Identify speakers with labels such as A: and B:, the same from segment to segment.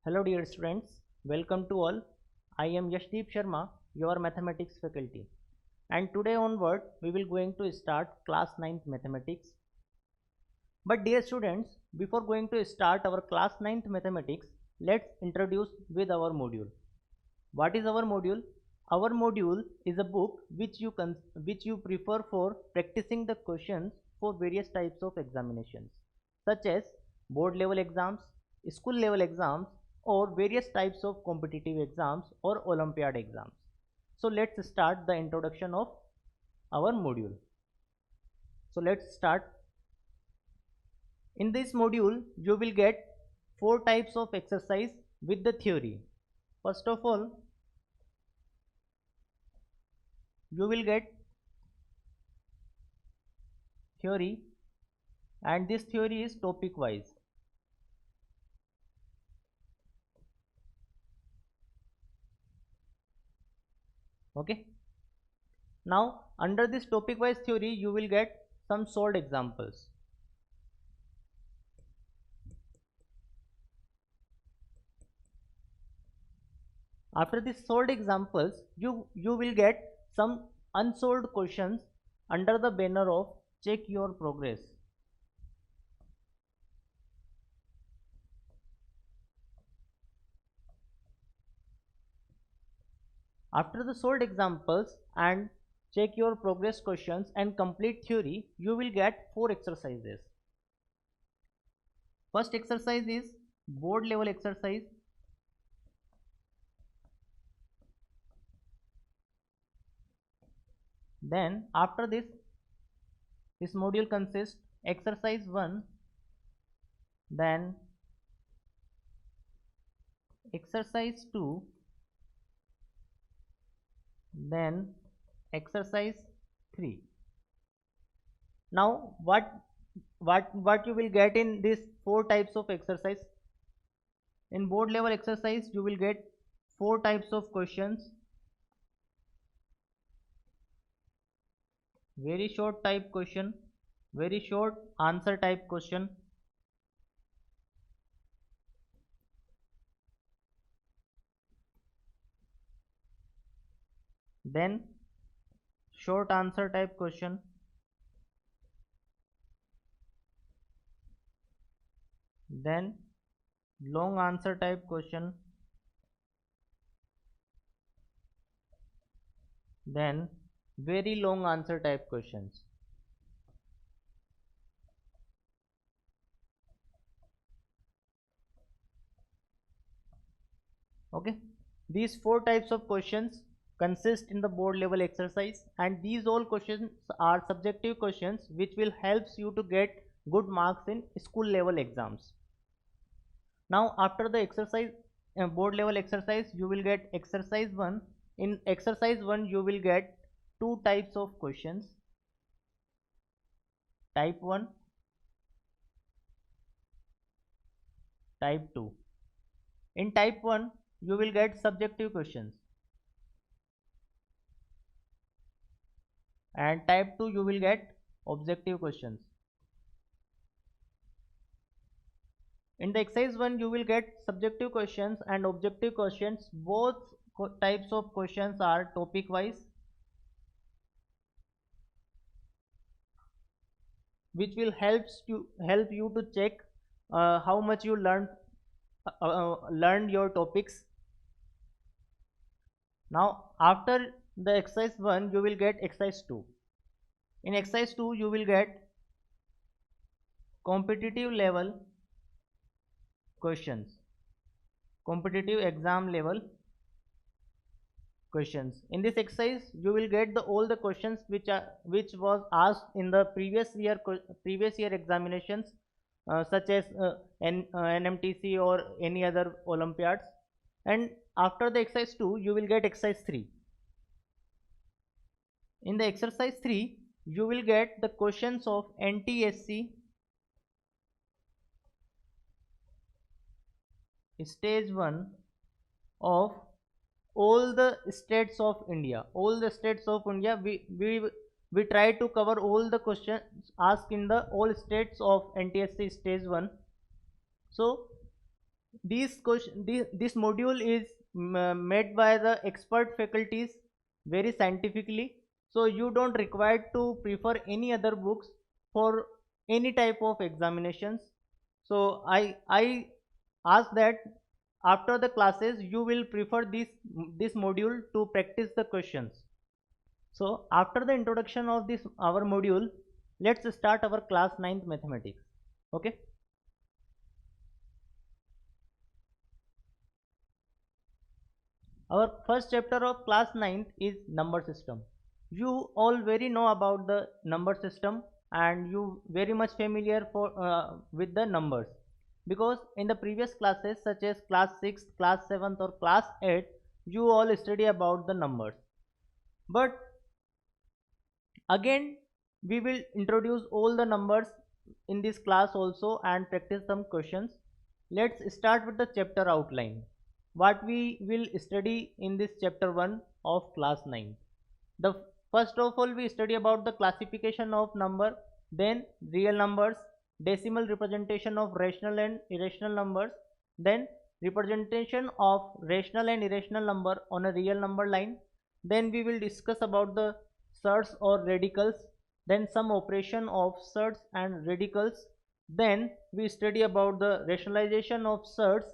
A: Hello dear students, welcome to all. I am Yashdeep Sharma, your mathematics faculty. And today onward we will going to start class 9th mathematics. But dear students, before going to start our class 9th mathematics, let's introduce with our module. What is our module? Our module is a book which you prefer for practicing the questions for various types of examinations such as board level exams, school level exams, or various types of competitive exams or Olympiad exams. So let's start the introduction of our module. So let's start. In this module, you will get 4 types of exercise with the theory. First of all, you will get theory, and this theory is topic wise. Okay. Now under this topic wise theory you will get some solved examples. After these solved examples you will get some unsolved questions under the banner of check your progress. After the solved examples and check your progress questions and complete theory, you will get 4 exercises. First exercise is board level exercise. Then after this module consists exercise 1, then exercise 2, then exercise 3. Now what you will get in these 4 types of exercise? In board level exercise you will get 4 types of questions. Very short type question, very short answer type question, then short answer type question, then long answer type question, then very long answer type questions. Okay, these 4 types of questions consist in the board level exercise, and these all questions are subjective questions which will helps you to get good marks in school level exams. Now after the exercise board level exercise you will get exercise 1. In exercise 1 you will get 2 types of questions, type 1, type 2. In type 1 you will get subjective questions, and type 2 you will get objective questions. In the exercise 1 you will get subjective questions and objective questions. Both types of questions are topic wise, which will help you to check how much you learned your topics. Now after the exercise 1 you will get exercise 2. In exercise 2 you will get competitive level questions, competitive exam level questions. In this exercise you will get all the questions which was asked in the previous year examinations, such as NMTC or any other Olympiads. And after the exercise 2 you will get exercise 3. In the exercise 3 you will get the questions of NTSC, stage 1 of all the states of India. All the states of India, we try to cover all the questions asked in the all states of NTSC stage 1. So this module is made by the expert faculties very scientifically, so you don't require to prefer any other books for any type of examinations. So I ask that after the classes you will prefer this module to practice the questions. So after the introduction of this our module, let's start our class 9th mathematics. Okay. Our first chapter of class 9th is number system. You all very know about the number system and you very much familiar with the numbers, because in the previous classes such as class 6th, class 7th or class 8, you all study about the numbers. But again we will introduce all the numbers in this class also and practice some questions. Let's start with the chapter outline. What we will study in this chapter 1 of class 9. The first of all we study about the classification of number, then real numbers, decimal representation of rational and irrational numbers, then representation of rational and irrational number on a real number line. Then we will discuss about the surds or radicals, then some operation of surds and radicals, then we study about the rationalization of surds,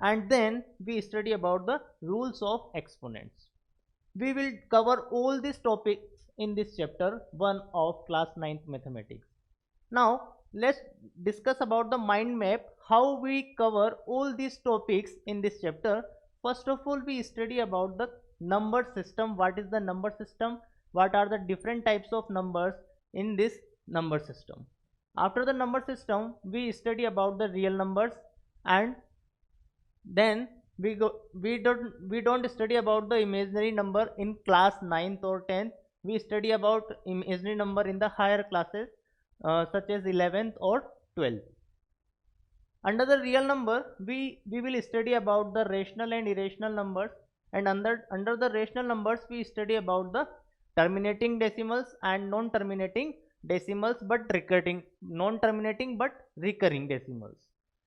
A: and then we study about the rules of exponents. We will cover all these topics in this chapter 1 of class 9th mathematics. Now let's discuss about the mind map, how we cover all these topics in this chapter. First of all we study about the number system. What is the number system? What are the different types of numbers in this number system? After the number system we study about the real numbers, and then we don't study about the imaginary number in class 9th or 10th. We study about imaginary number in the higher classes such as 11th or 12th. Under the real number we will study about the rational and irrational numbers, and under the rational numbers we study about the terminating decimals and non-terminating decimals but recurring, non-terminating but recurring decimals.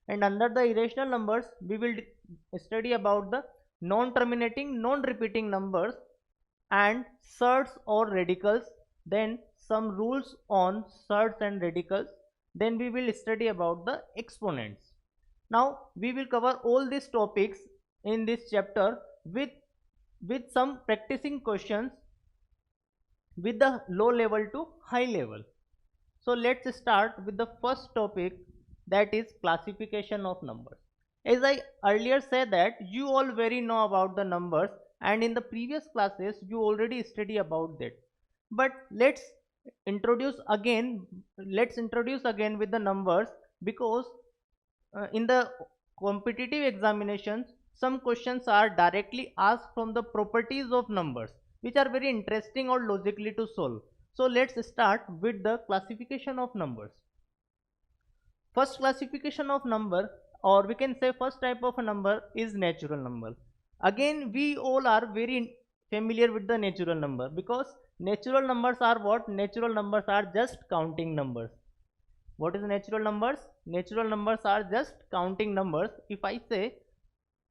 A: And under the irrational numbers we will study about the non-terminating, non-repeating numbers and surds or radicals, then some rules on surds and radicals, then we will study about the exponents. Now we will cover all these topics in this chapter with some practicing questions with the low level to high level. So let's start with the first topic, that is classification of numbers. As I earlier said that you all very know about the numbers and in the previous classes you already study about that. But let's introduce again with the numbers, because in the competitive examinations some questions are directly asked from the properties of numbers, which are very interesting or logically to solve. So let's start with the classification of numbers. First classification of number, or we can say first type of a number, is natural number. Again we all are very familiar with the natural number, because natural numbers are what? Natural numbers are just counting numbers. What is natural numbers? Natural numbers are just counting numbers. If I say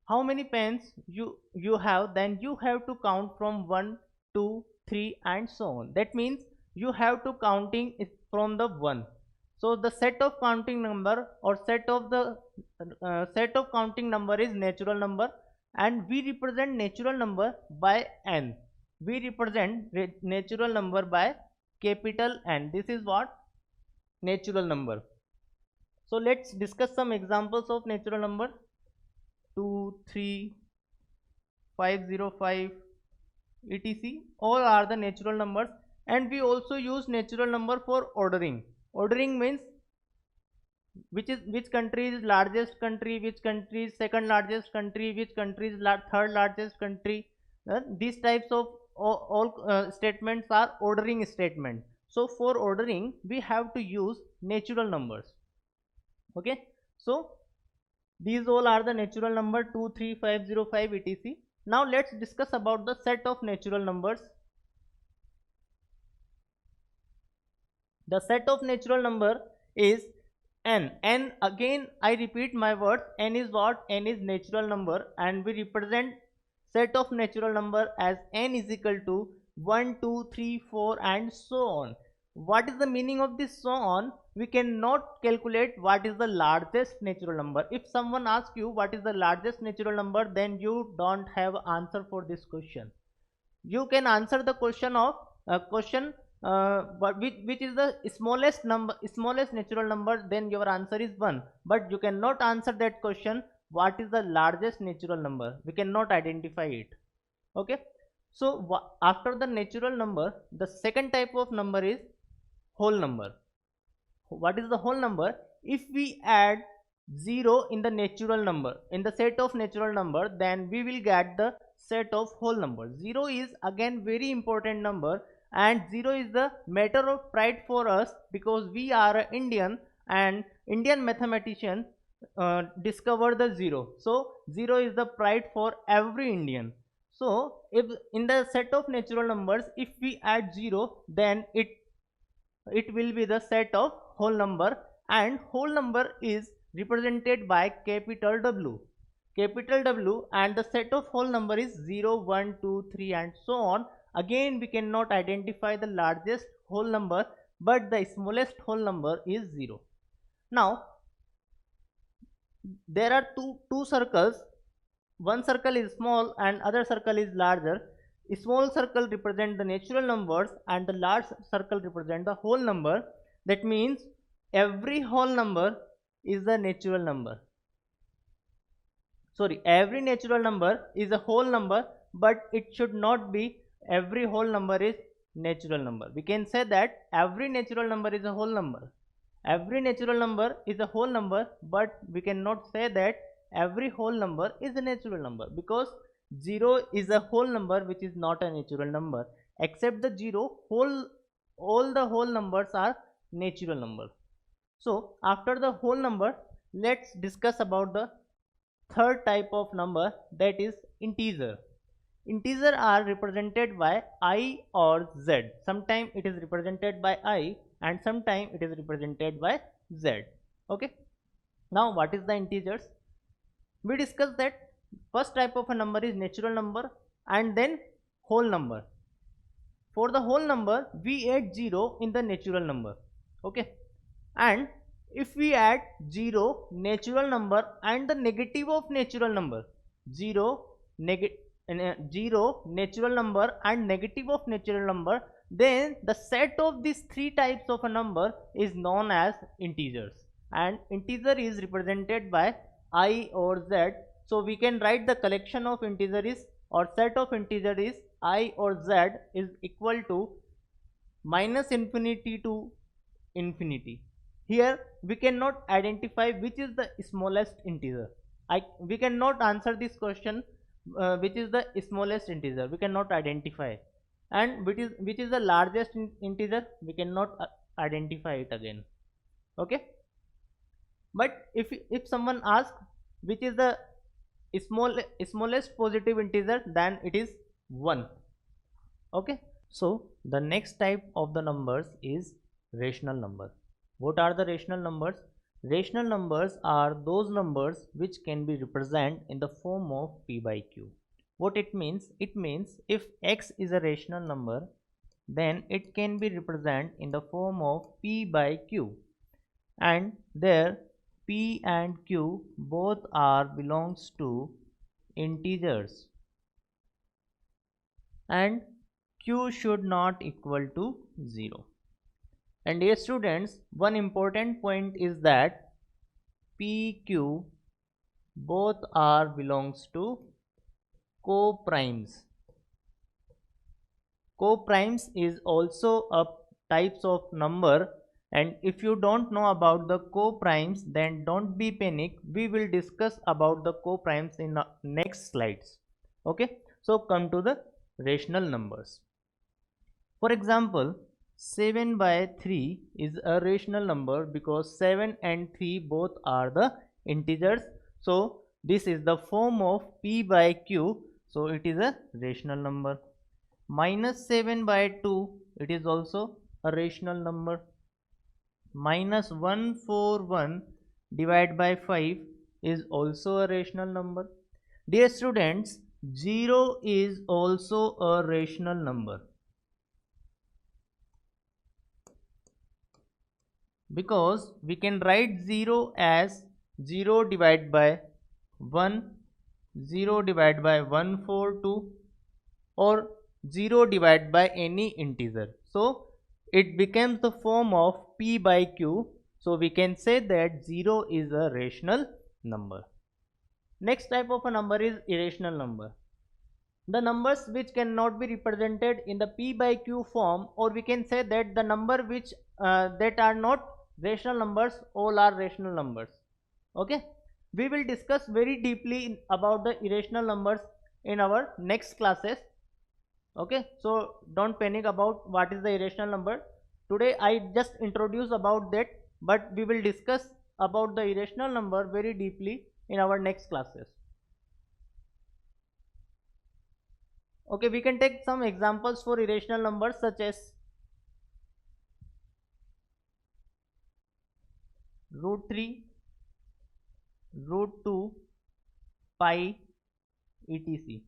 A: how many pens you have, then you have to count from 1, 2, 3 and so on. That means you have to counting it from the 1. So the set of counting number or set of counting number is natural number, and we represent natural number by n. We represent natural number by capital N. This is what? Natural number. So let's discuss some examples of natural number. 2, 3, 505 etc. all are the natural numbers, and we also use natural number for ordering. Ordering means which country is largest country, which country is second largest country, which country is third largest country. These types of all statements are ordering statement. So for ordering we have to use natural numbers. Okay, so these all are the natural number 2, 3, 505 etc. Now let's discuss about the set of natural numbers. The set of natural number is n again I repeat my words, n is what? N is natural number, and we represent set of natural number as n is equal to 1 2 3 4 and so on. What is the meaning of this so on? We cannot calculate what is the largest natural number. If someone asks you what is the largest natural number, then you don't have answer for this question. You can answer the question of but which is the smallest natural number, then your answer is 1. But you cannot answer that question, what is the largest natural number? We cannot identify it. Okay, so after the natural number, the second type of number is whole number. What is the whole number? If we add 0 in the natural number, in the set of natural number, then we will get the set of whole number. 0 is again very important number, and 0 is the matter of pride for us, because we are Indian, and Indian mathematician discovered the 0. So 0 is the pride for every Indian. So if in the set of natural numbers, if we add 0, then it will be the set of whole number, and whole number is represented by capital W. Capital W, and the set of whole number is 0 1 2 3 and so on. Again we cannot identify the largest whole number, but the smallest whole number is 0. Now there are two circles. One circle is small and other circle is larger. A small circle represent the natural numbers and the large circle represent the whole number. That means every whole number is the natural number. Sorry, every natural number is a whole number, but it should not be every whole number is natural number. We can say that every natural number is a whole number. Every natural number is a whole number, but we cannot say that every whole number is a natural number, because 0 is a whole number which is not a natural number. Except the 0, all the whole numbers are natural number. So after the whole number, let's discuss about the third type of number, that is integer. Integer are represented by I or Z. Sometimes it is represented by I and sometimes it is represented by Z. Okay, now what is the integers? We discussed that first type of a number is natural number and then whole number. For the whole number, we add 0 in the natural number. Okay, and if we add 0 natural number and the negative of natural number, 0 natural number and negative of natural number, then the set of these three types of a number is known as integers, and integer is represented by I or Z. So we can write the collection of integer is, or set of integer is, I or Z is equal to minus infinity to infinity. Here we cannot identify which is the smallest integer. We cannot answer this question which is the smallest integer, we cannot identify, and which is the largest integer, we cannot identify it again. Okay, but if someone asks which is the smallest positive integer, then it is 1. Okay, so the next type of the numbers is rational number. What are the rational numbers? Rational numbers are those numbers which can be represented in the form of p by q. What it means? It means if x is a rational number, then it can be represented in the form of p by q, and there p and q both are belongs to integers, and q should not equal to 0. And dear students, one important point is that p, q both are belongs to co-primes. Co-primes is also a types of number, and if you don't know about the co-primes, then don't be panic. We will discuss about the co-primes in the next slides. Okay, so come to the rational numbers. For example, 7 by 3 is a rational number because 7 and 3 both are the integers. So this is the form of p by q, so it is a rational number. Minus 7 by 2, it is also a rational number. minus 141 divided by 5 is also a rational number. Dear students, 0 is also a rational number, because we can write 0 as 0 divided by 1, 0 divided by 142, or 0 divided by any integer. So it becomes the form of p by q. So we can say that 0 is a rational number. Next type of a number is irrational number. The numbers which cannot be represented in the p by q form, or we can say that the number which that are not rational numbers, all are rational numbers. Okay, we will discuss very deeply about the irrational numbers in our next classes. Okay, so don't panic about what is the irrational number. Today I just introduce about that, but we will discuss about the irrational number very deeply in our next classes. Okay, we can take some examples for irrational numbers such as root 3, root 2, pi, etc.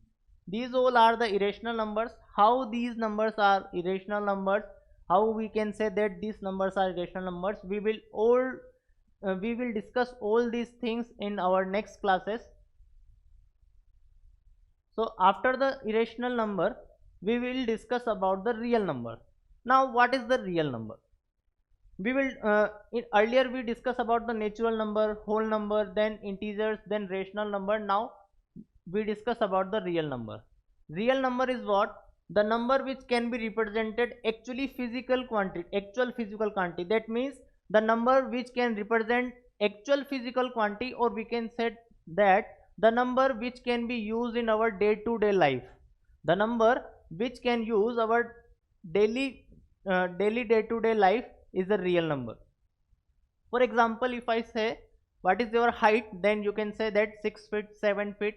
A: These all are the irrational numbers. How these numbers are irrational numbers, how we can say that these numbers are irrational numbers, we will discuss all these things in our next classes. So after the irrational number, we will discuss about the real number. Now what is the real number? We will earlier we discussed about the natural number, whole number, then integers, then rational number. Now we discuss about the real number. Real number is what? The number which can be represented actual physical quantity. That means the number which can represent actual physical quantity, or we can say that the number which can be used in our day-to-day life. The number which can use our daily day-to-day life is a real number. For example, if I say what is your height, then you can say that 6 feet, 7 feet,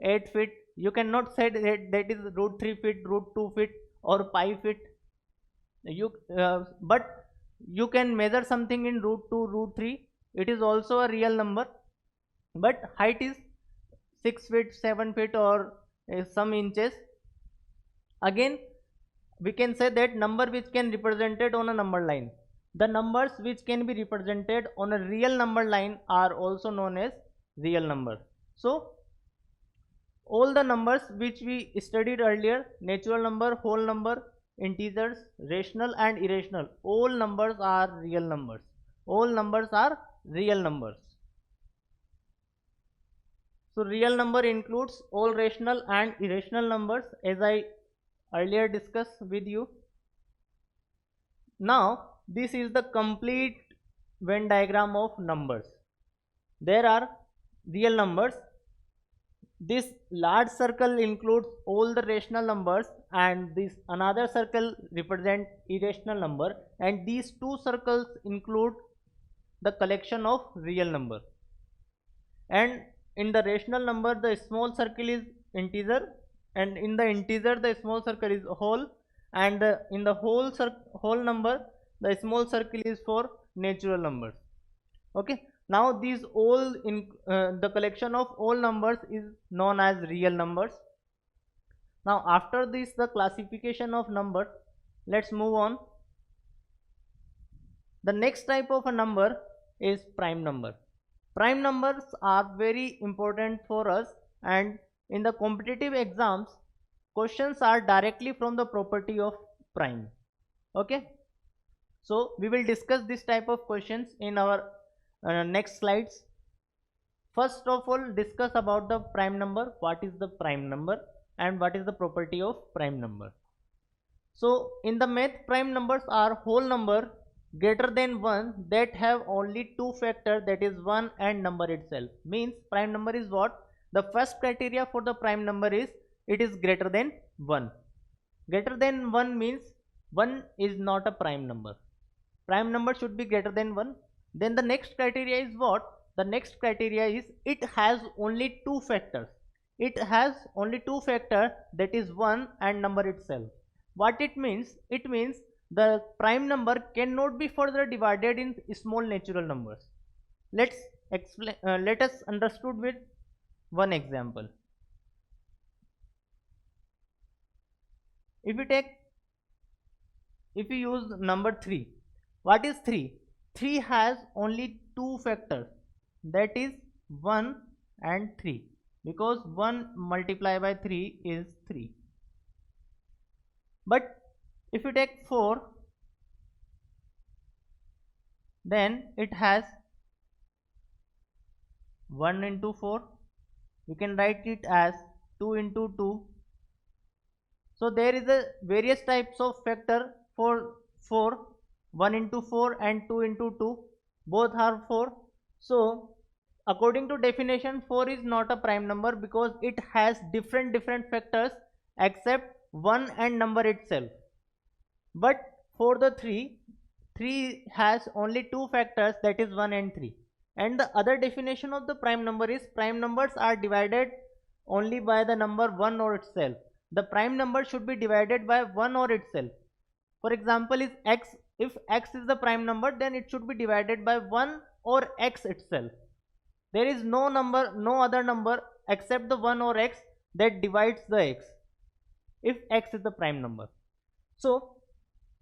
A: 8 feet. You cannot say that is root 3 feet, root 2 feet, or pi feet. But you can measure something in root 2, root 3. It is also a real number. But height is 6 feet, 7 feet, or some inches. Again, we can say that number which can represented on a number line. The numbers which can be represented on a real number line are also known as real number. So all the numbers which we studied earlier, natural number, whole number, integers, rational and irrational, all numbers are real numbers. All numbers are real numbers. So real number includes all rational and irrational numbers, as I earlier discussed with you. Now this is the complete Venn diagram of numbers. There are real numbers. This large circle includes all the rational numbers, and this another circle represent irrational number, and these two circles include the collection of real number. And in the rational number, the small circle is integer, and in the integer the small circle is whole, and in the whole number the small circle is for natural numbers. Okay, now these all in the collection of all numbers is known as real numbers. Now after this, the classification of numbers, let's move on. The next type of a number is prime number. Prime numbers are very important for us, and in the competitive exams, questions are directly from the property of prime. Okay, so we will discuss this type of questions in our next slides. First of all, discuss about the prime number. What is the prime number and what is the property of prime number? So in the math, prime numbers are whole number greater than 1 that have only two factors, that is 1 and number itself. Means prime number is what? The first criteria for the prime number is it is greater than 1. Greater than 1 means 1 is not a prime number. Prime number should be greater than 1. Then the next criteria is what? The next criteria is it has only two factors. It has only two factors, that is 1 and number itself. What it means? It means the prime number cannot be further divided in small natural numbers. Let's explain. Let us understood with one example. If you use number 3, what is 3? 3 has only two factors, that is 1 and 3, because 1 multiplied by 3 is 3. But if you take 4, then it has 1 into 4. You can write it as 2 into 2. So there is a various types of factor for 4. 1 into 4 and 2 into 2, both are 4. So according to definition, 4 is not a prime number because it has different factors except 1 and number itself. But for the 3 has only two factors, that is 1 and 3. And the other definition of the prime number is prime numbers are divided only by the number 1 or itself. The prime number should be divided by 1 or itself. For example, is x. If x is the prime number, then it should be divided by 1 or x itself. There is no other number except the 1 or x that divides the x, if x is the prime number. So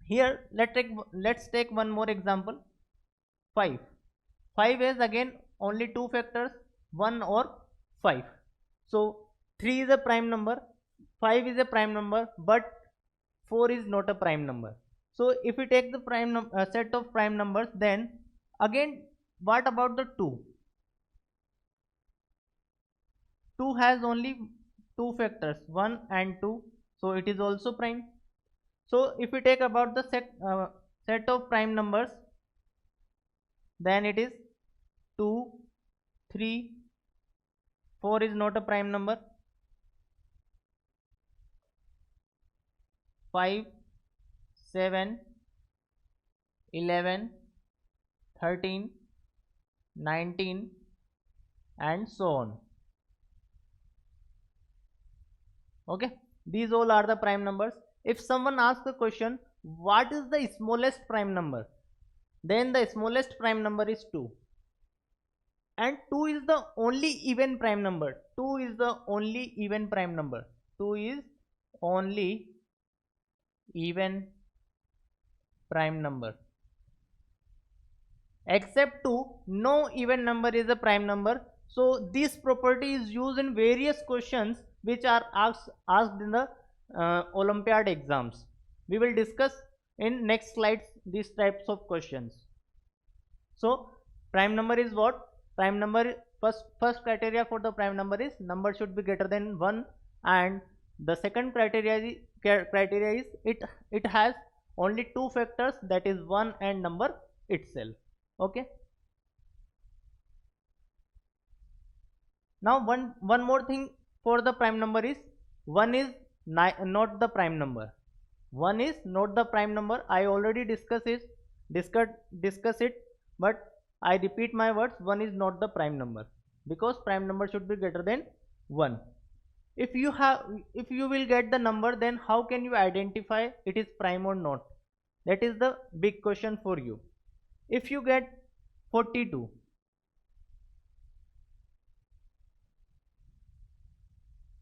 A: here let's take one more example. 5 is again only two factors, 1 or 5. So 3 is a prime number, 5 is a prime number, but 4 is not a prime number. So if we take the set of prime numbers, then again what about the 2? 2 has only two factors, 1 and 2, so it is also prime. So if we take about the set of prime numbers, then it is 2, 3, 4 is not a prime number, 5, 7, 11, 13, 19 and so on. Okay, these all are the prime numbers. If someone asks the question, what is the smallest prime number? Then the smallest prime number is 2. And 2 is the only even prime number. 2 is the only even prime number. 2 is only even prime number. Except 2, no even number is a prime number. So this property is used in various questions which are asked in the Olympiad exams. We will discuss in next slides these types of questions. So prime number is what? Prime number, first criteria for the prime number is number should be greater than 1, and the second criteria is it has only two factors, that is 1 and number itself. Okay. Now one more thing for the prime number is 1 is not the prime number. 1 is not the prime number. I already discuss it, but I repeat my words. 1 is not the prime number because prime number should be greater than 1. If you will get the number, then how can you identify it is prime or not? That is the big question for you. If you get 42,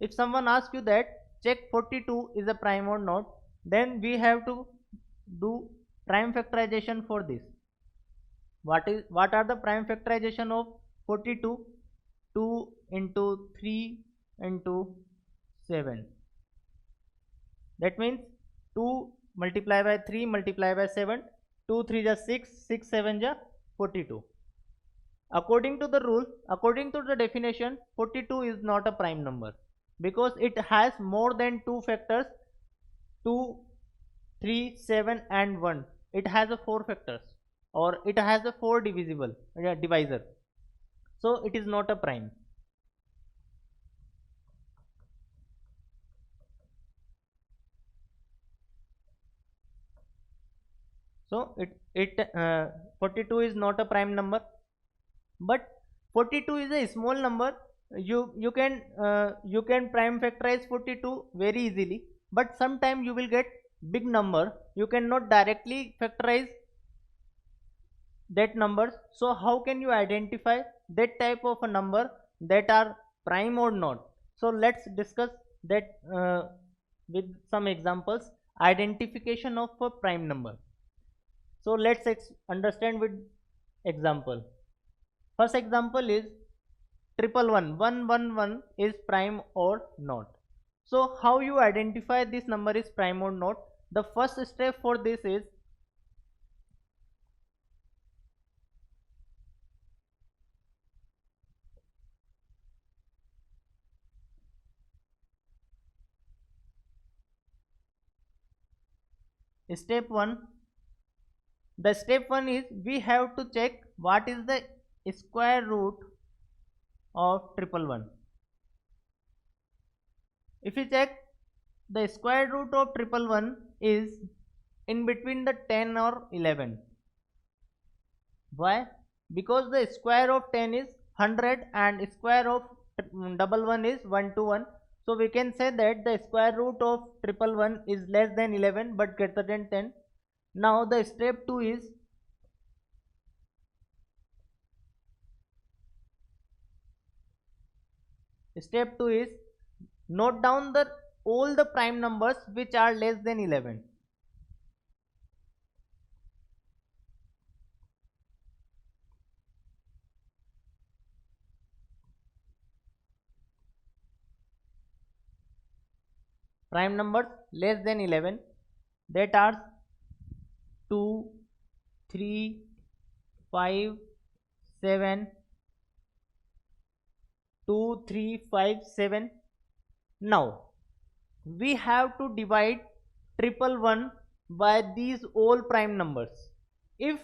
A: if someone asks you that check 42 is a prime or not, then we have to do prime factorization for this. What are the prime factorization of 42? 2 into 3 into 7. That means 2 multiplied by 3 multiplied by 7. 2 3 is 6, 6 7 is 42. According to the rule, according to the definition, 42 is not a prime number because it has more than two factors, 2, 3, 7 and 1. It has a 4 factors, or it has a 4 divisor. So it is not a prime. So 42 is not a prime number, but 42 is a small number. You can prime factorize 42 very easily, but sometime you will get big number, you cannot directly factorize that numbers. So how can you identify that type of a number that are prime or not? So let's discuss that with some examples. Identification of a prime number. So let's understand with example. First example is 111 is prime or not. So how you identify this number is prime or not? The first step for this is step 1. The step 1 is we have to check what is the square root of 111. If you check, the square root of 111 is in between the 10 or 11. Why? Because the square of 10 is 100 and square of 111 is 121. So we can say that the square root of 111 is less than 11 but greater than 10. Now the step 2 is note down all the prime numbers which are less than 11. Prime numbers less than 11, that are 2, 3, 5, 7, 2, 3, 5, 7. Now we have to divide 111 by these all prime numbers. If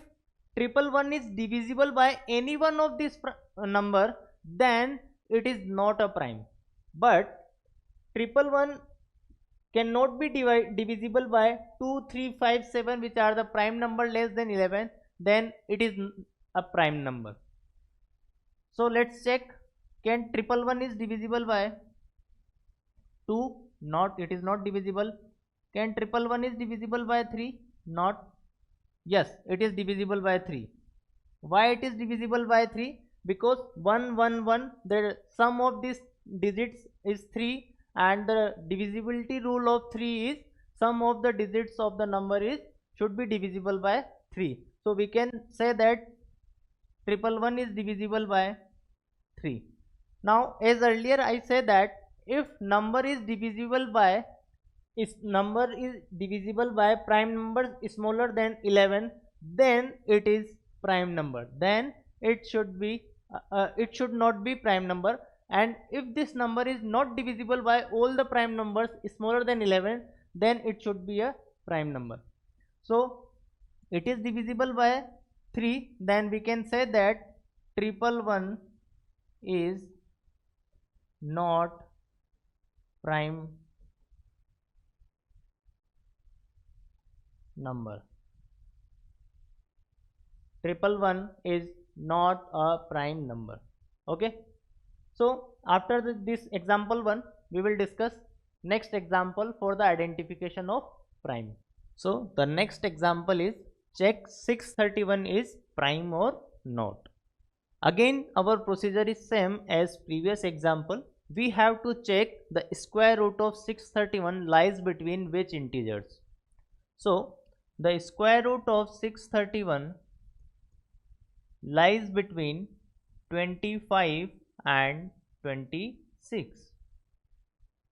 A: 111 is divisible by any one of these number, then it is not a prime. But 111 cannot be divisible by 2, 3, 5, 7, which are the prime number less than 11, then it is a prime number. So let's check, can 111 is divisible by 2? Not, it is not divisible. Can 111 is divisible by 3? Not. Yes, it is divisible by 3. Why it is divisible by 3? Because 111, the sum of these digits is 3, and the divisibility rule of 3 is sum of the digits of the number is should be divisible by 3. So we can say that 111 is divisible by 3. Now as earlier I said that if number is divisible by prime number smaller than 11, then it is prime number, then it should not be prime number. And if this number is not divisible by all the prime numbers smaller than 11, then it should be a prime number. So it is divisible by 3, then we can say that 111 is not prime number. 111 is not a prime number. Okay. So after this example 1, we will discuss next example for the identification of prime. So the next example is check 631 is prime or not. Again our procedure is same as previous example. We have to check the square root of 631 lies between which integers. So the square root of 631 lies between 25 and 26.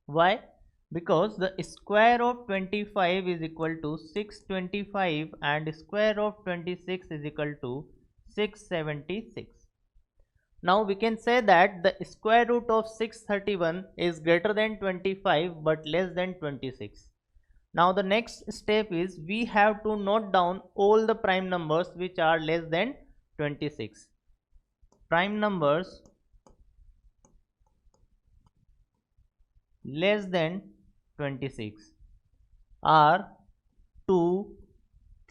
A: Why? Because the square of 25 is equal to 625 and square of 26 is equal to 676. Now we can say that the square root of 631 is greater than 25 but less than 26. Now the next step is we have to note down all the prime numbers which are less than 26. Prime numbers less than 26 are 2,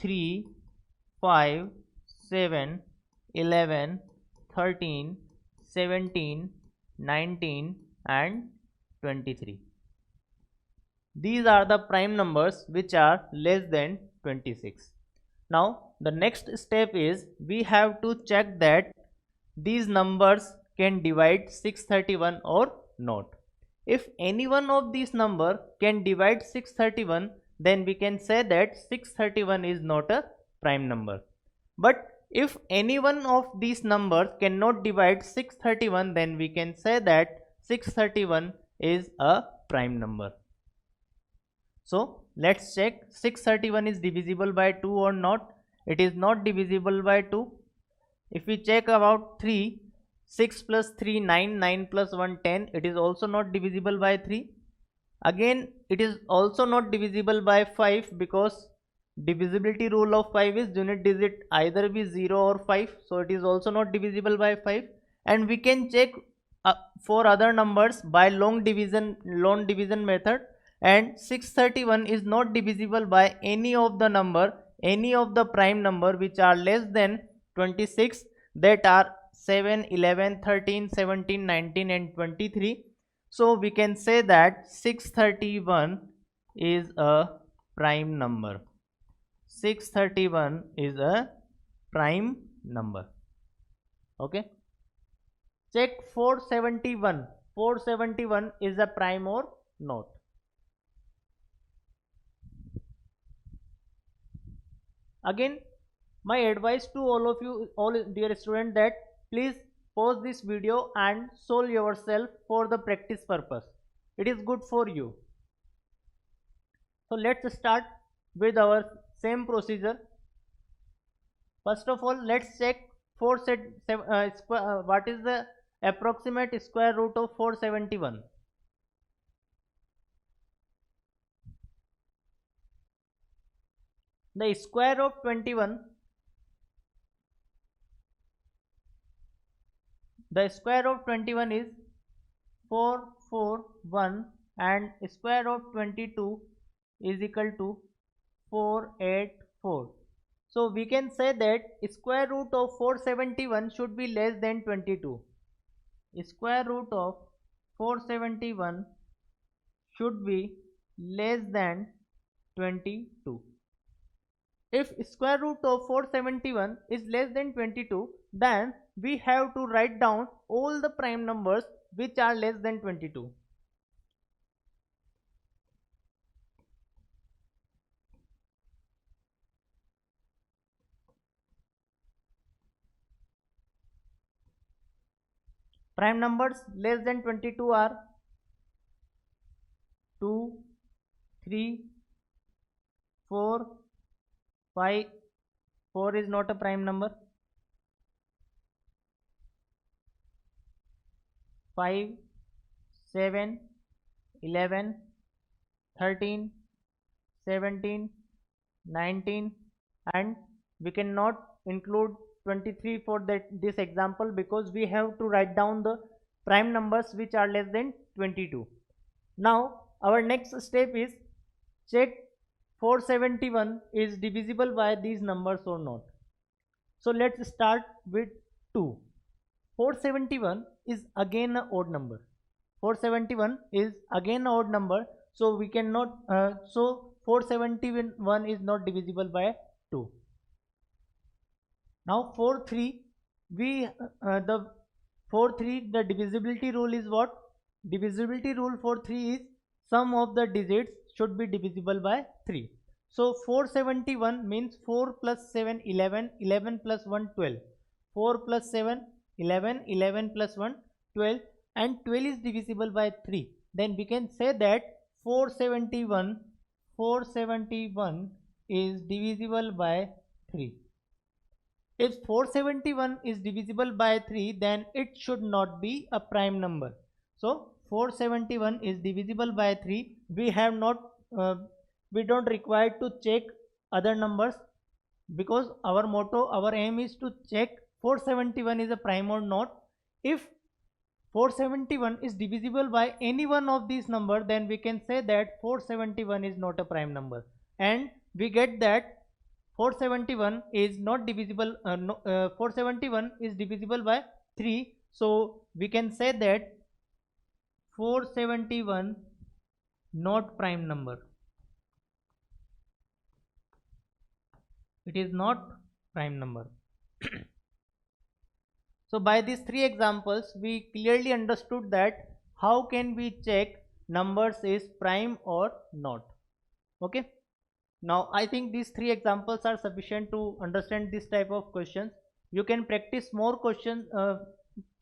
A: 3, 5, 7, 11, 13, 17, 19 and 23. these are the prime numbers which are less than 26. Now the next step is we have to check that these numbers can divide 631 or not. If any one of these number can divide 631, then we can say that 631 is not a prime number. But if any one of these numbers cannot divide 631, then we can say that 631 is a prime number. So let's check 631 is divisible by 2 or not. It is not divisible by 2. If we check about 3, 6 plus 3 9, 9 plus 1 10, it is also not divisible by 3. Again it is also not divisible by 5 because divisibility rule of 5 is unit digit either be 0 or 5, so it is also not divisible by 5. And we can check for other numbers by long division method, and 631 is not divisible by any of the prime number which are less than 26, that are 7, 11, 13, 17, 19 and 23. So we can say that 631 is a prime number. 631 is a prime number. Okay. Check 471. 471 is a prime or not. Again, my advice to all of you, all dear students, that please pause this video and solve yourself for the practice purpose. It is good for you. So let's start with our same procedure. First of all, let's check what is the approximate square root of 471. The square of 21, the square of 21 is 441 and square of 22 is equal to 484. So we can say that square root of 471 should be less than 22. Square root of 471 should be less than 22. If square root of 471 is less than 22, then we have to write down all the prime numbers which are less than 22. Prime numbers less than 22 are 2, 3, 4, 5. 4 is not a prime number. 5, 7, 11, 13, 17, 19, and we cannot include 23 for this example because we have to write down the prime numbers which are less than 22. Now our next step is check 471 is divisible by these numbers or not. So let's start with 2. 471 is again an odd number. 471 is again an odd number, so we cannot. So 471 is not divisible by 2. Now 4-3, the divisibility rule is what? Divisibility rule for 3 is sum of the digits should be divisible by 3. So 471 means 4 plus 7 11, 11 plus 1 12. 4 plus 7 11, 11 plus 1 12, and 12 is divisible by 3. Then we can say that 471 is divisible by 3. If 471 is divisible by 3, then it should not be a prime number. So 471 is divisible by 3. We don't require to check other numbers because our motto, our aim is to check 471 is a prime or not. If 471 is divisible by any one of these numbers, then we can say that 471 is not a prime number, and we get that 471 is not divisible. 471 is divisible by 3, so we can say that 471 not prime number. It is not prime number. So by these three examples, we clearly understood that how can we check numbers is prime or not. Okay. Now I think these three examples are sufficient to understand this type of questions. You can practice more questions.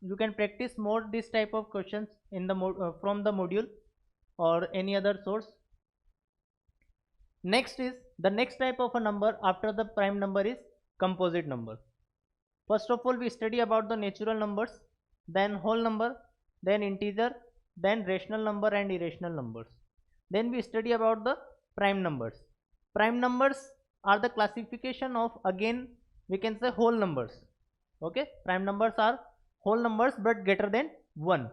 A: You can practice more this type of questions in the from the module or any other source. Next is the next type of a number after the prime number is composite number. First of all, we study about the natural numbers, then whole number, then integer, then rational number and irrational numbers. Then we study about the prime numbers. Prime numbers are the classification of, again we can say, whole numbers. Okay, prime numbers are whole numbers but greater than 1.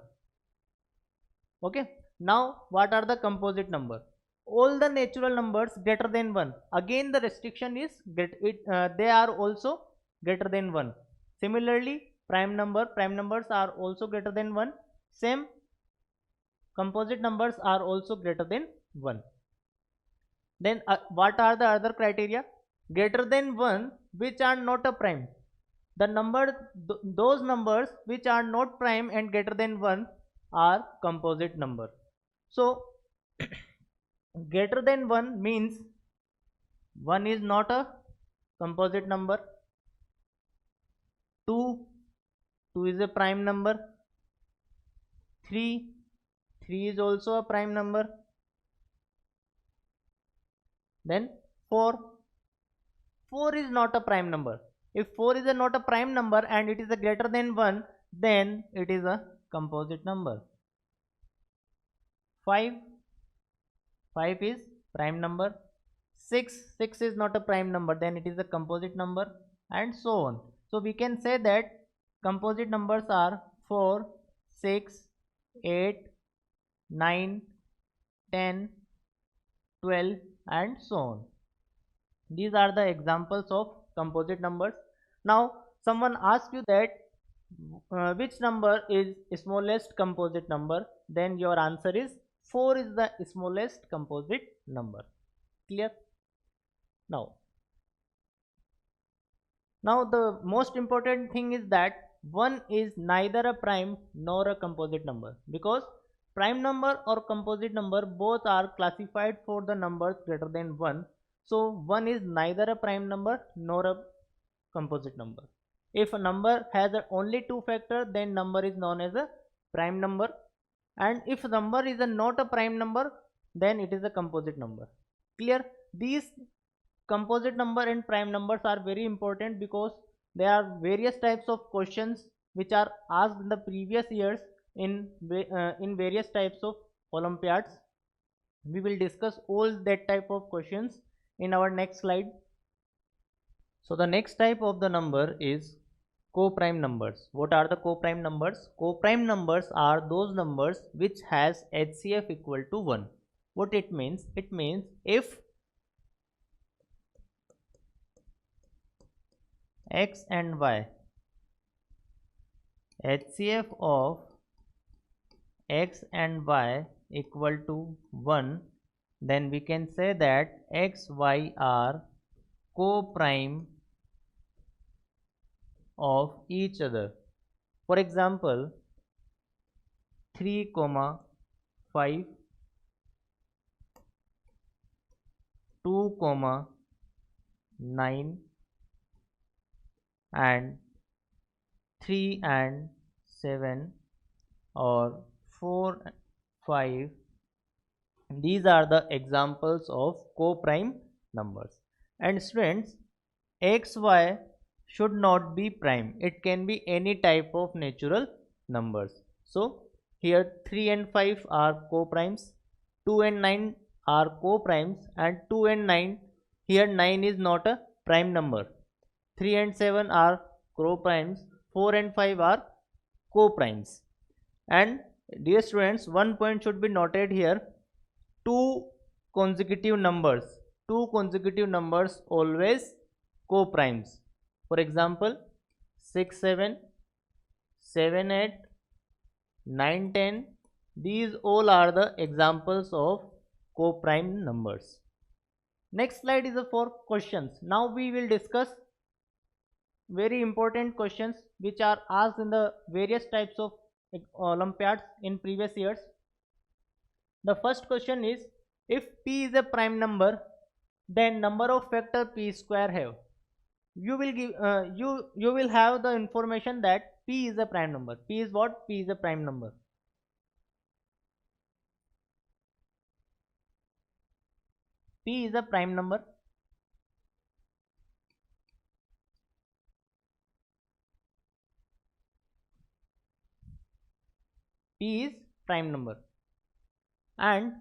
A: Okay, now what are the composite number? All the natural numbers greater than 1. Again the restriction is they are also greater than 1. Similarly, prime numbers are also greater than 1. Same, composite numbers are also greater than 1. Then what are the other criteria? Greater than 1 which are not a prime. The those numbers which are not prime and greater than 1 are composite number. So greater than 1 means 1 is not a composite number, 2 is a prime number, 3 is also a prime number, then 4 is not a prime number. If 4 is not a prime number and it is a greater than 1, then it is a composite number. 5 is prime number. 6 is not a prime number, then it is a composite number, and so on. So we can say that composite numbers are 4, 6, 8, 9, 10, 12 and so on. These are the examples of composite numbers. Now someone asks you that which number is smallest composite number, then your answer is 4 is the smallest composite number. Clear? Now the most important thing is that 1 is neither a prime nor a composite number, because prime number or composite number both are classified for the numbers greater than 1. So 1 is neither a prime number nor a composite number. If a number has only 2 factors, then number is known as a prime number, and if number is not a prime number, then it is a composite number. Clear? These composite number and prime numbers are very important because there are various types of questions which are asked in the previous years in various types of Olympiads. We will discuss all that type of questions in our next slide. So the next type of the number is co-prime numbers. What are the co-prime numbers? Co-prime numbers are those numbers which has HCF equal to 1. What it means? It means if x and y, HCF of x and y equal to 1, then we can say that x, y are co-prime of each other. For example, 3, 5, 2, 9 and 3 and 7 or 4, 5. These are the examples of co-prime numbers. And students, x, y should not be prime. It can be any type of natural numbers. So here 3 and 5 are co-primes, 2 and 9 are co-primes, and 2 and 9, here 9 is not a prime number. 3 and 7 are co-primes, 4 and 5 are co-primes. And dear students, one point should be noted here: two consecutive numbers always co-primes. For example, 6, 7, 7, 8, 9, 10, these all are the examples of co-prime numbers. Next slide is for questions. Now we will discuss very important questions which are asked in the various types of Olympiads in previous years. The first question is, if p is a prime number, then number of factor p square have. You will give you will have the information that p is a prime number. P is what? P is a prime number. P is a prime number. P is prime number, and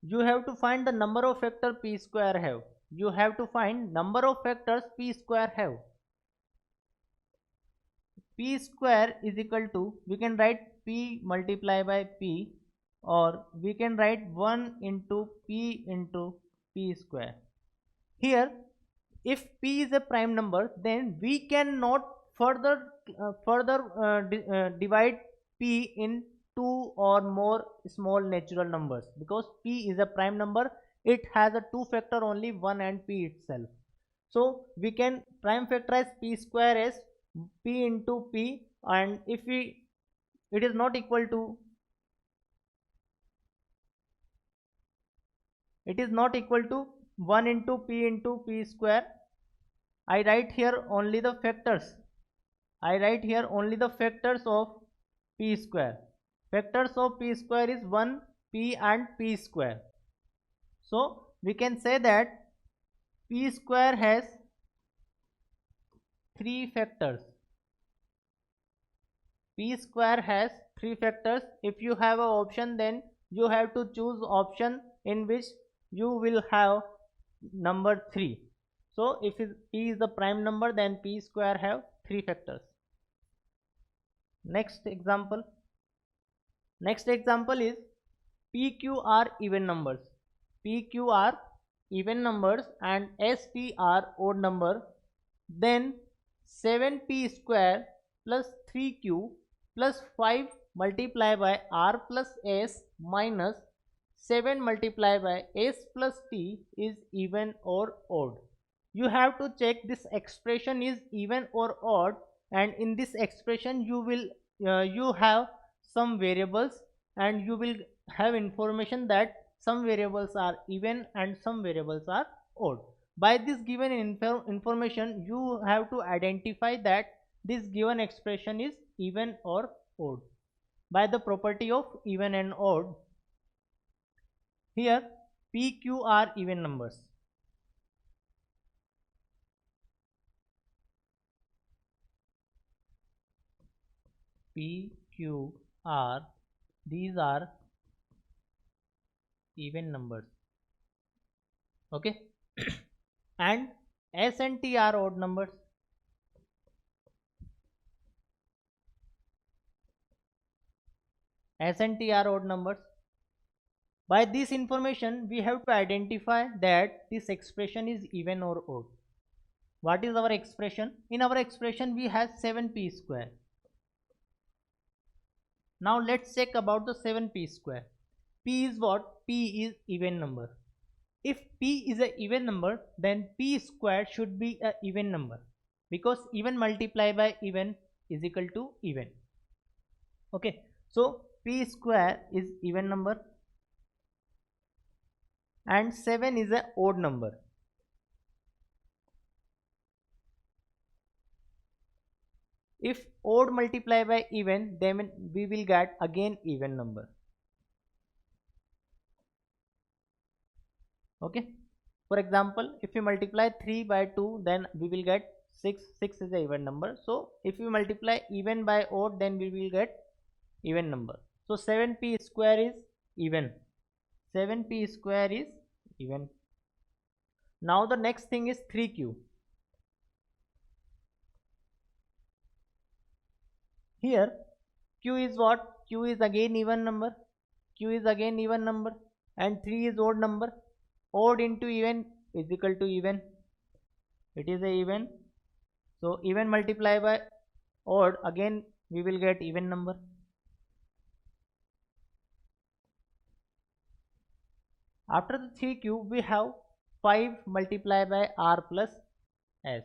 A: you have to find the number of factor p square have. You have to find number of factors p square have. P square is equal to, we can write p multiply by p, or we can write 1 into p square. Here, if p is a prime number, then we cannot further divide p in two or more small natural numbers, because p is a prime number. It has a two factor only, 1 and p itself. So we can prime factorize p square as p into p, and if it is not equal to, it is not equal to 1 into p square, I write here only the factors. I write here only the factors of p square. Factors of p square is 1, p and p square. So we can say that p square has 3 factors. P square has 3 factors. If you have an option, then you have to choose option in which you will have number 3. So if p is the prime number, then p square have 3 factors. Next example is PQ are even numbers. PQ are even numbers and ST are odd number. Then 7p square plus 3q plus 5 multiplied by r plus s minus 7 multiplied by s plus t is even or odd. You have to check this expression is even or odd, and in this expression you will you have some variables, and you will have information that some variables are even and some variables are odd. By this given information, you have to identify that this given expression is even or odd by the property of even and odd. Here PQ are even numbers. PQ are, these are even numbers, okay. And S and T are odd numbers. S and T are odd numbers. By this information, we have to identify that this expression is even or odd. What is our expression? In our expression, we have 7p square. Now let's check about the 7p square. P is what? P is even number. If p is an even number, then p square should be an even number, because even multiplied by even is equal to even. Okay, so p square is even number and 7 is an odd number. If odd multiply by even, then we will get again even number. Okay, for example, if you multiply 3 by 2, then we will get 6. 6 is an even number. So if you multiply even by odd, then we will get even number. So 7p square is even. 7p square is even. Now the next thing is 3q. Here q is what? Q is again even number. Q is again even number, and 3 is odd number. Odd into even is equal to even. It is a even. So even multiply by odd, again we will get even number. After the 3 cube, we have 5 multiplied by r plus s.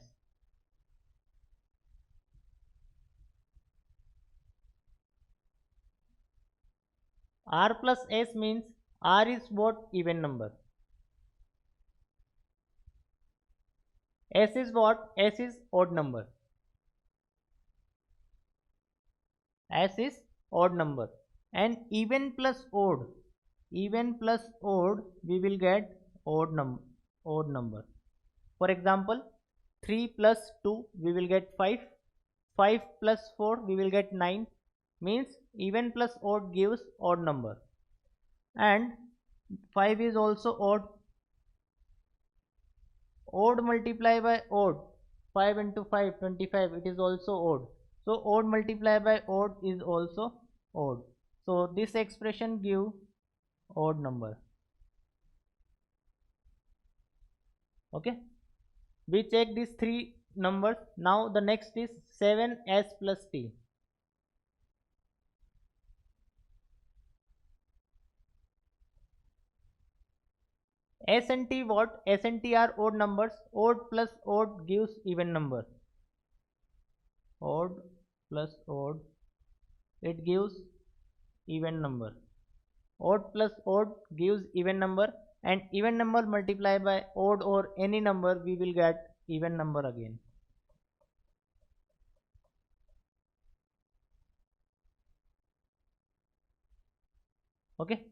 A: R plus s means r is what? Even number. S is what? S is odd number. S is odd number. And even plus odd, we will get odd number. For example, 3 plus 2 we will get 5. 5 plus 4 we will get 9. Means even plus odd gives odd number. And 5 is also odd. Odd multiply by odd. 5 into 5, 25. It is also odd. So odd multiply by odd is also odd. So this expression give odd number. Okay. We check these 3 numbers. Now the next is 7s plus t. S and T what? S and T are odd numbers. Odd plus odd gives even number. Odd plus odd, it gives even number. Odd plus odd gives even number, and even number multiplied by odd or any number, we will get even number again. Okay.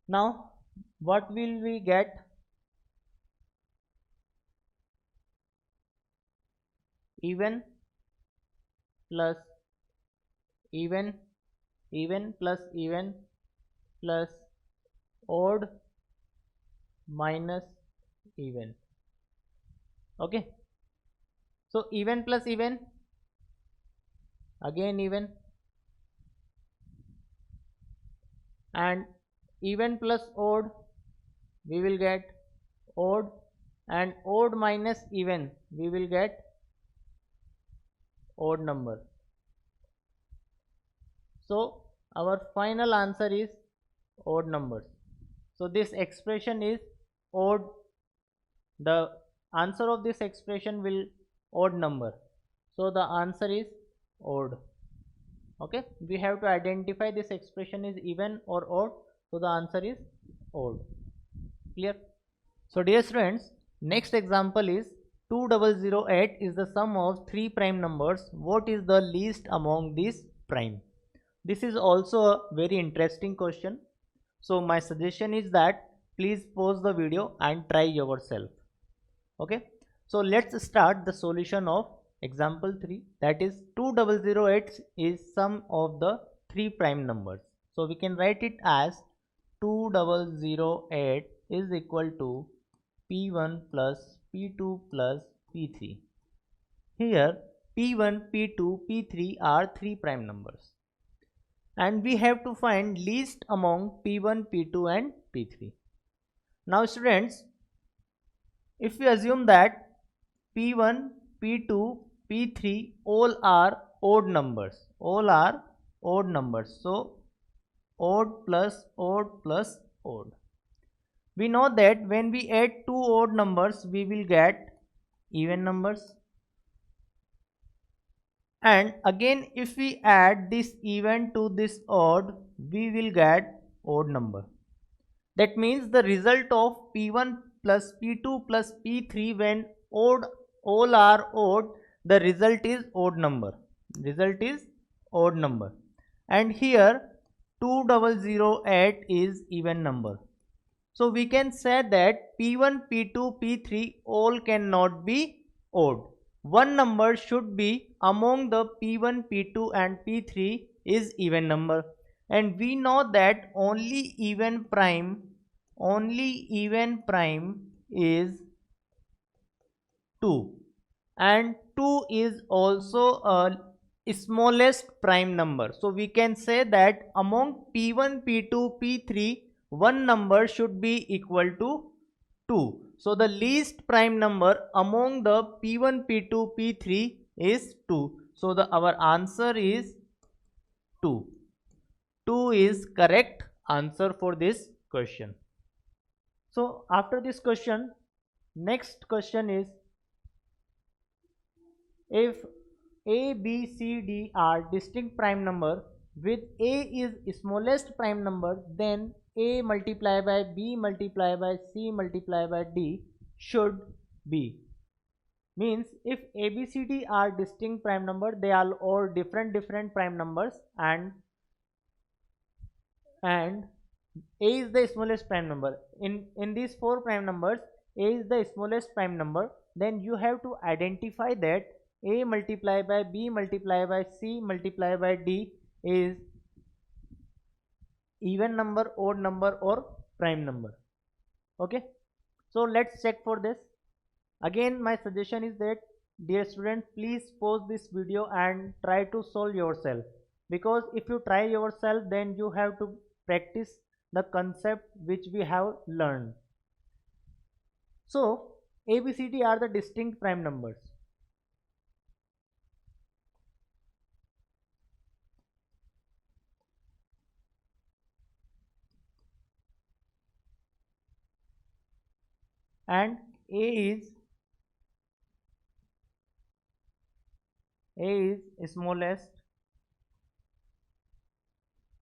A: Now what will we get? Even plus even, even plus even, plus odd minus even. Okay. So even plus even, again even, and even plus odd, we will get odd, and odd minus even, we will get odd number. So our final answer is odd numbers. So this expression is odd. The answer of this expression will odd number. So the answer is odd. Okay, we have to identify this expression is even or odd. So the answer is odd. Clear? So dear students, next example is 2008 is the sum of 3 prime numbers. What is the least among these prime? This is also a very interesting question. So my suggestion is that please pause the video and try yourself. Okay. So let's start the solution of example 3, that is 2008 is sum of the 3 prime numbers. So we can write it as 2008 is equal to P1 plus P2 plus P3. Here P1, P2, P3 are 3 prime numbers, and we have to find least among P1, P2 and P3. Now students, if we assume that P1, P2, P3 all are odd numbers, so odd plus odd plus odd. We know that when we add two odd numbers, we will get even numbers. And again, if we add this even to this odd, we will get odd number. That means the result of P1 plus P2 plus P3 when odd, all are odd, the result is odd number. And here 2008 is even number. So we can say that P1, P2, P3 all cannot be odd. One number should be among the P1, P2 and P3 is even number. And we know that only even prime is 2. And 2 is also a smallest prime number. So we can say that among P1, P2, P3, one number should be equal to 2. So the least prime number among the P1, P2, P3 is 2. So our answer is 2. 2 is correct answer for this question. So after this question, next question is, if a, b, c, d are distinct prime number with a is smallest prime number, then a multiplied by b multiplied by c multiplied by d should be. Means if a, b, c, d are distinct prime number, they are all different prime numbers, and a is the smallest prime number. In these four prime numbers, a is the smallest prime number. Then you have to identify that a multiplied by b multiplied by c multiplied by d is even number, odd number, or prime number. Okay, so let's check for this. Again, my suggestion is that, dear students, please pause this video and try to solve yourself, because if you try yourself, then you have to practice the concept which we have learned. So a, b, c, d are the distinct prime numbers. And a is smallest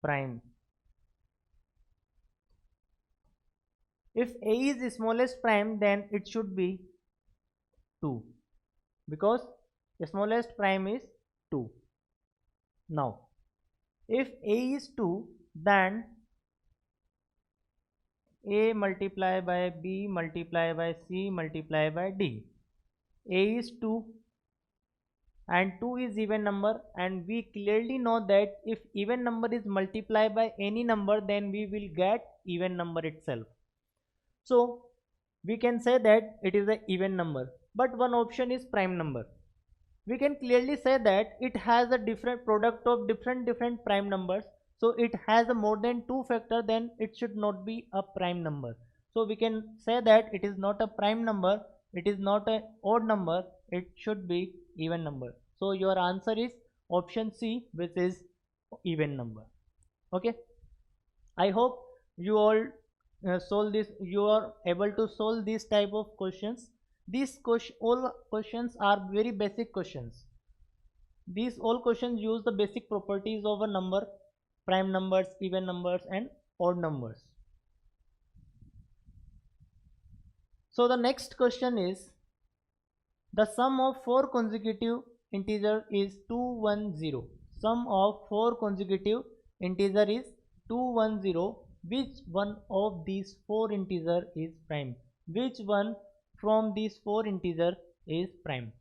A: prime. If a is smallest prime, then it should be 2, because the smallest prime is 2. Now if a is 2, then a multiplied by b multiplied by c multiplied by d. A is 2 and 2 is even number, and we clearly know that if even number is multiplied by any number, then we will get even number itself. So we can say that it is an even number, but one option is prime number. We can clearly say that it has a different product of different prime numbers. So it has a more than 2 factor, then it should not be a prime number. So we can say that it is not a prime number, it is not an odd number, it should be even number. So your answer is option C, which is even number. Okay, I hope you all solve this, you are able to solve this type of questions. These all questions are very basic questions. These all questions use the basic properties of a number: prime numbers, even numbers, and odd numbers. So the next question is, the sum of 4 consecutive integer is 210. Sum of 4 consecutive integer is 210. Which one of these 4 integer is prime? Which one from these 4 integer is prime?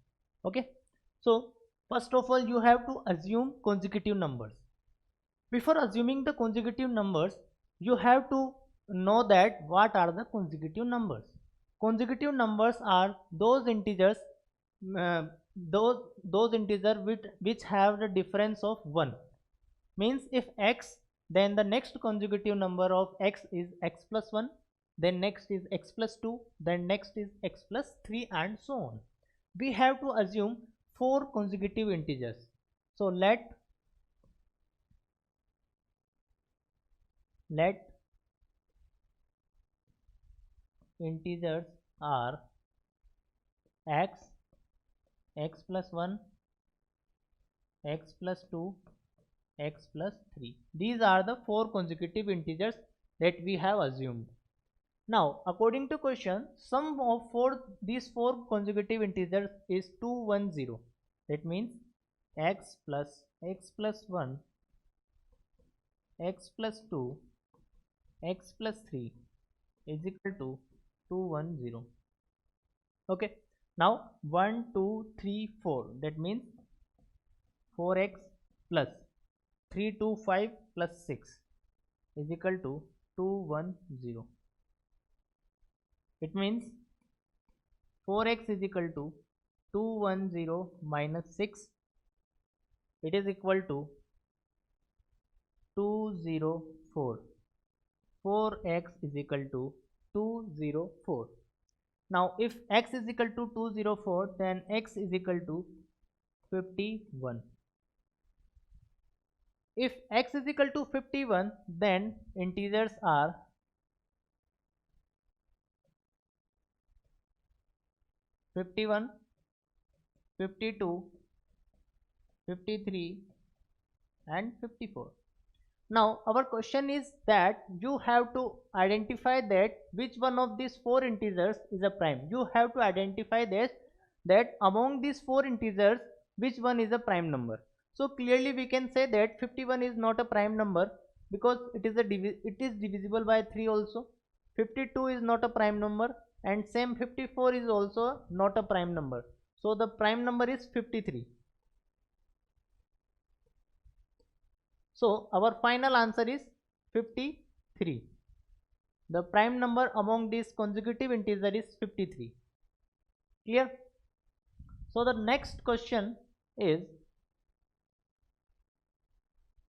A: Okay, so first of all, you have to assume consecutive numbers. Before assuming the consecutive numbers, you have to know that what are the consecutive numbers. Consecutive numbers are those integers, uh, those integers which have the difference of 1. Means if x, then the next consecutive number of x is x plus 1, then next is x plus 2, then next is x plus 3, and so on. We have to assume 4 consecutive integers. So let integers are x, x plus 1, x plus 2, x plus 3. These are the 4 consecutive integers that we have assumed. Now according to question, sum of these 4 consecutive integers is 210. That means x plus 1, x plus 2, x plus 3 is equal to 210. Okay, now 1 2 3 4, that means 4x plus 3 2 5 plus 6 is equal to 210. It means 4x is equal to 210 minus 6, it is equal to 204. 4x is equal to 204. Now if x is equal to 204, then x is equal to 51. if x is equal to 51, then integers are 51, 52, 53 and 54. Now our question is that you have to identify that which one of these four integers is a prime. You have to identify this, that among these four integers which one is a prime number. So clearly we can say that 51 is not a prime number because it is divisible by 3 also. 52 is not a prime number, and same 54 is also not a prime number. So the prime number is 53. So our final answer is 53. The prime number among these consecutive integers is 53. Clear? So the next question is,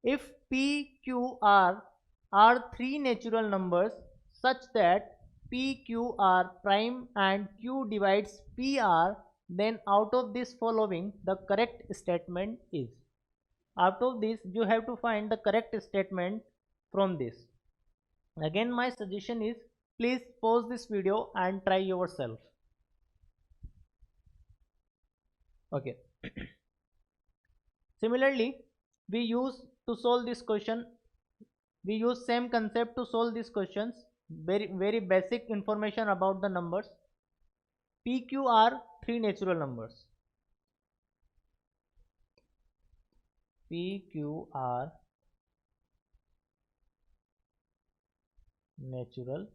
A: if P, Q, R are three natural numbers such that P, Q are prime and Q divides PR, then out of this following the correct statement is. Out of this you have to find the correct statement from this. Again my suggestion is, please pause this video and try yourself. Okay. Similarly, we use to solve this question, we use same concept to solve these questions. Very basic information about the numbers. PQ are three natural numbers. PQ are natural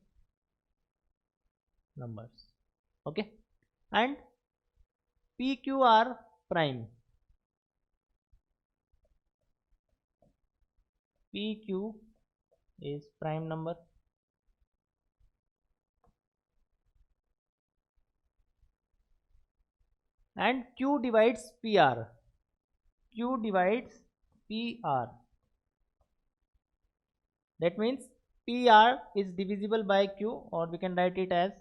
A: numbers. Okay, and PQ are prime. PQ is prime number. And Q divides PR. Q divides PR. That means PR is divisible by Q, or we can write it as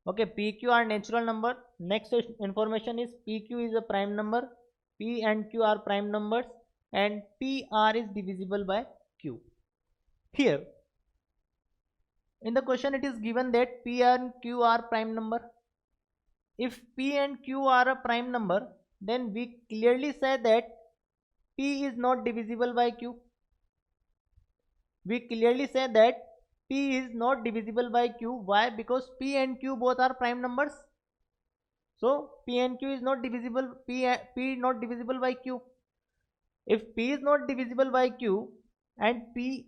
A: okay. PQ are natural number. Next information is PQ is a prime number. P and Q are prime numbers, and PR is divisible by Q. Here in the question it is given that P and Q are prime number. If P and Q are a prime number, then we clearly say that P is not divisible by Q. We clearly say that P is not divisible by Q. Why? Because P and Q both are prime numbers. So P and Q is not divisible. P not divisible by Q. If P is not divisible by Q and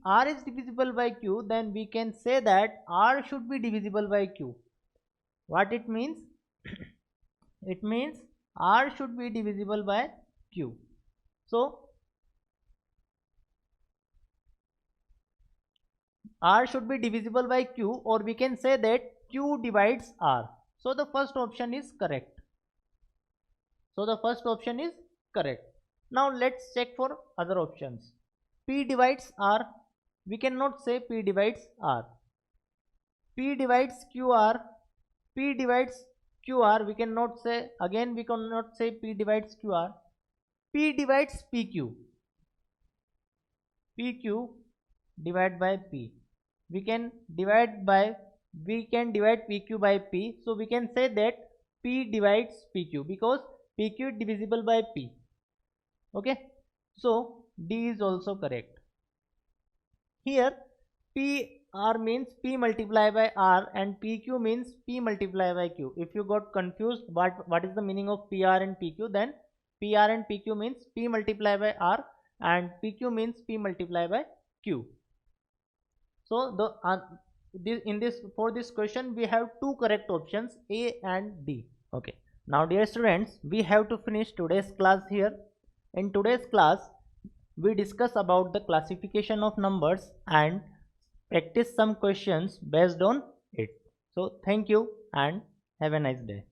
A: R is divisible by Q, then we can say that R should be divisible by Q. What it means? It means R should be divisible by Q. So R should be divisible by Q, or we can say that Q divides R. So the first option is correct. So the first option is correct. Now let's check for other options. P divides R. We cannot say P divides R. P divides QR. P divides QR. We cannot say, again we cannot say P divides QR. P divides PQ. PQ divided by P. We can divide PQ by P. So we can say that P divides PQ because PQ is divisible by P. Okay. So D is also correct. Here PR means P multiplied by R and PQ means P multiplied by Q. If you got confused what is the meaning of PR and PQ, then PR and PQ means P multiplied by R and PQ means P multiplied by Q. So for this question we have two correct options, A and D. Okay. Now dear students, we have to finish today's class here. In today's class we discuss about the classification of numbers and practice some questions based on it. So thank you and have a nice day.